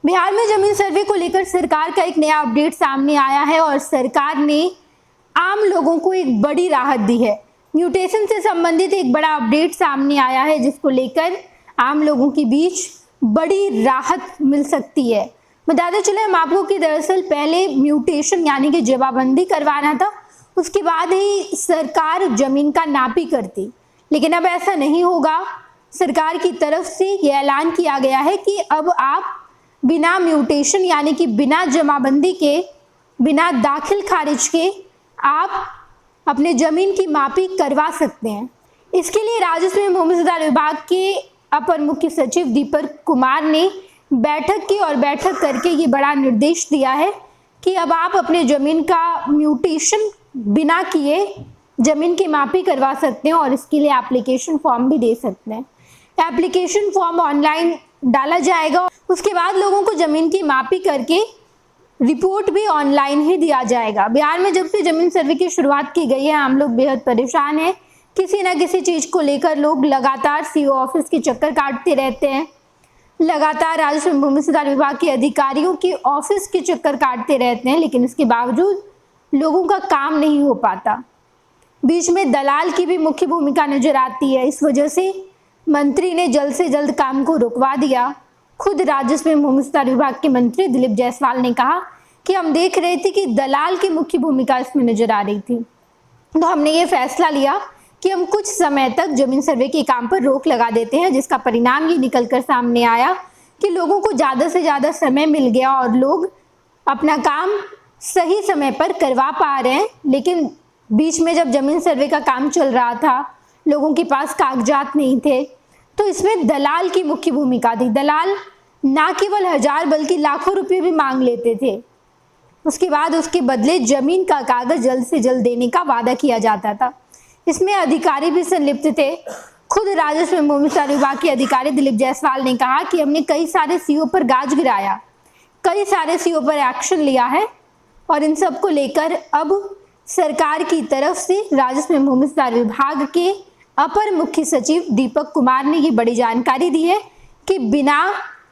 बिहार में जमीन सर्वे को लेकर सरकार का एक नया अपडेट सामने आया है और सरकार ने आम लोगों को एक बड़ी राहत दी है। म्यूटेशन से संबंधित एक बड़ा अपडेट सामने आया है जिसको लेकर आम लोगों के बीच बड़ी राहत मिल सकती है। बताते चले हम आपको कि दरअसल पहले म्यूटेशन यानी कि जमाबंदी करवाना था, उसके बाद ही सरकार जमीन का नापी करती, लेकिन अब ऐसा नहीं होगा। सरकार की तरफ से यह ऐलान किया गया है कि अब आप बिना म्यूटेशन यानी कि बिना जमाबंदी के, बिना दाखिल खारिज के आप अपने जमीन की मापी करवा सकते हैं। इसके लिए राजस्व एवं भूमि सुधार विभाग के अपर मुख्य सचिव दीपक कुमार ने बैठक की और बैठक करके ये बड़ा निर्देश दिया है कि अब आप अपने जमीन का म्यूटेशन बिना किए जमीन की मापी करवा सकते हैं और इसके लिए एप्लीकेशन फॉर्म भी दे सकते हैं। एप्लीकेशन फॉर्म ऑनलाइन डाला जाएगा, उसके बाद लोगों को जमीन की मापी करके रिपोर्ट भी ऑनलाइन ही दिया जाएगा। बिहार में जब से जमीन सर्वे की शुरुआत की गई है, हम लोग बेहद परेशान हैं। किसी ना किसी चीज को लेकर लोग लगातार सीओ ऑफिस के चक्कर काटते रहते हैं, लगातार राजस्व एवं भूमि सुधार विभाग के अधिकारियों के ऑफिस के चक्कर काटते रहते हैं, लेकिन इसके बावजूद लोगों का काम नहीं हो पाता। बीच में दलाल की भी मुख्य भूमिका नजर आती है। इस वजह से मंत्री ने जल्द से जल्द काम को रुकवा दिया। खुद राजस्व एवं भूमि सुधार विभाग के मंत्री दिलीप जायसवाल ने कहा कि हम देख रहे थे कि दलाल की मुख्य भूमिका इसमें नजर आ रही थी, तो हमने ये फैसला लिया कि हम कुछ समय तक जमीन सर्वे के काम पर रोक लगा देते हैं, जिसका परिणाम ये निकलकर सामने आया कि लोगों को ज़्यादा से ज़्यादा समय मिल गया और लोग अपना काम सही समय पर करवा पा रहे हैं। लेकिन बीच में जब जमीन सर्वे का काम चल रहा था, लोगों के पास कागजात नहीं थे, तो इसमें दलाल की मुख्य भूमिका थी। दलाल ना केवल 1000 बल्कि लाखों रुपए भी मांग लेते थे। उसके बाद उसके बदले जमीन का कागज जल्द से जल्द देने का वादा किया जाता था। इसमें अधिकारी भी संलिप्त थे। खुद राजस्व एवं भूमि सुधार विभाग के अधिकारी दिलीप जायसवाल ने कहा कि हमने कई सारे सीओ पर गाज गिराया, कई सारे सीओ पर एक्शन लिया है और इन सब को लेकर अब सरकार की तरफ से राजस्व एवं भूमि सुधार विभाग के अपर मुख्य सचिव दीपक कुमार ने ये बड़ी जानकारी दी है कि बिना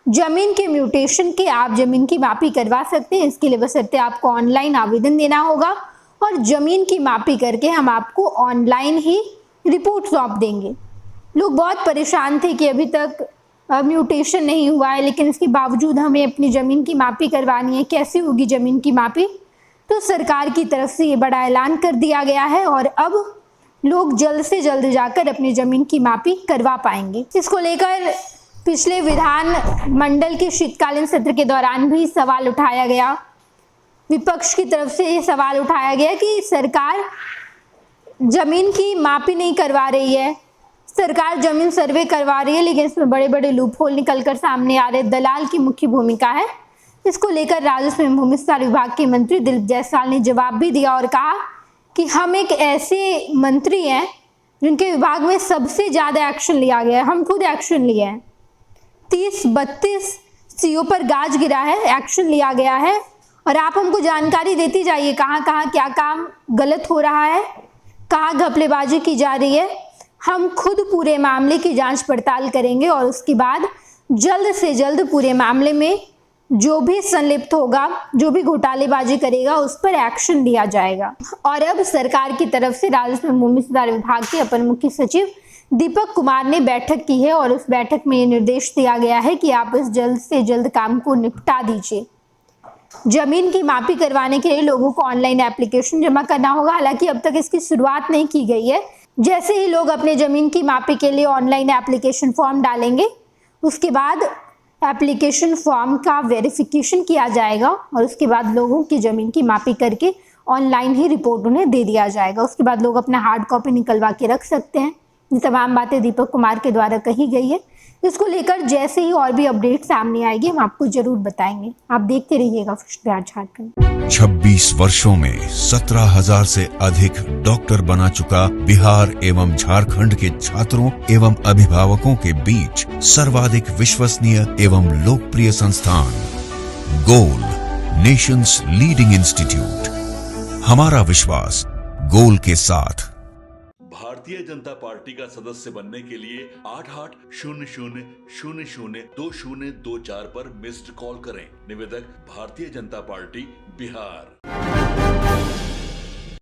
जमीन के म्यूटेशन के आप जमीन की मापी करवा सकते हैं। इसके लिए बशर्ते आपको ऑनलाइन आवेदन देना होगा और जमीन की मापी करके हम आपको ऑनलाइन ही रिपोर्ट सौंप देंगे। लोग बहुत परेशान थे कि अभी तक म्यूटेशन नहीं हुआ है, लेकिन इसके बावजूद हमें अपनी ज़मीन की मापी करवानी है, कैसे होगी ज़मीन की मापी? तो सरकार की तरफ से ये बड़ा ऐलान कर दिया गया है और अब लोग जल्द से जल्द जाकर अपनी ज़मीन की मापी करवा पाएंगे। इसको लेकर पिछले विधान मंडल के शीतकालीन सत्र के दौरान भी सवाल उठाया गया। विपक्ष की तरफ से ये सवाल उठाया गया कि सरकार ज़मीन की मापी नहीं करवा रही है, सरकार जमीन सर्वे करवा रही है, लेकिन इसमें बड़े बड़े लूपहोल निकलकर सामने आ रहे, दलाल की मुख्य भूमिका है। इसको लेकर राजस्व एवं भूमि सुधार विभाग के मंत्री दिलीप जायसवाल ने जवाब भी दिया और कहा कि हम एक ऐसे मंत्री हैं जिनके विभाग में सबसे ज़्यादा एक्शन लिया गया है। हम खुद एक्शन लिए हैं, 30-32 सीओ पर गाज गिरा है, एक्शन लिया गया है और आप हमको जानकारी देती जाइए कहाँ कहाँ क्या काम गलत हो रहा है, कहाँ घपलेबाजी की जा रही है। हम खुद पूरे मामले की जांच पड़ताल करेंगे और उसके बाद जल्द से जल्द पूरे मामले में जो भी संलिप्त होगा, जो भी घोटालेबाजी करेगा, उस पर एक्शन लिया जाएगा। और अब सरकार की तरफ से राजस्व एवं भूमि सुधार विभाग के अपर मुख्य सचिव दीपक कुमार ने बैठक की है और उस बैठक में ये निर्देश दिया गया है कि आप इस जल्द से जल्द काम को निपटा दीजिए। जमीन की मापी करवाने के लिए लोगों को ऑनलाइन एप्लीकेशन जमा करना होगा। हालांकि अब तक इसकी शुरुआत नहीं की गई है। जैसे ही लोग अपने जमीन की मापी के लिए ऑनलाइन एप्लीकेशन फॉर्म डालेंगे, उसके बाद एप्लीकेशन फॉर्म का वेरिफिकेशन किया जाएगा और उसके बाद लोगों की ज़मीन की मापी करके ऑनलाइन ही रिपोर्ट उन्हें दे दिया जाएगा। उसके बाद लोग अपना हार्ड कॉपी निकलवा के रख सकते हैं। ये तमाम बातें दीपक कुमार के द्वारा कही गई है। इसको लेकर जैसे ही और भी अपडेट सामने आएगी हम आपको जरूर बताएंगे। आप देखते रहिएगा फर्स्ट बिहार झारखंड। 26 वर्षों में 17,000 से अधिक डॉक्टर बना चुका बिहार एवं झारखंड के छात्रों एवं अभिभावकों के बीच सर्वाधिक विश्वसनीय एवं लोकप्रिय संस्थान गोल, नेशंस लीडिंग इंस्टीट्यूट। हमारा विश्वास गोल के साथ। भारतीय जनता पार्टी का सदस्य बनने के लिए 8800002024 पर मिस्ड कॉल करें। निवेदक भारतीय जनता पार्टी बिहार।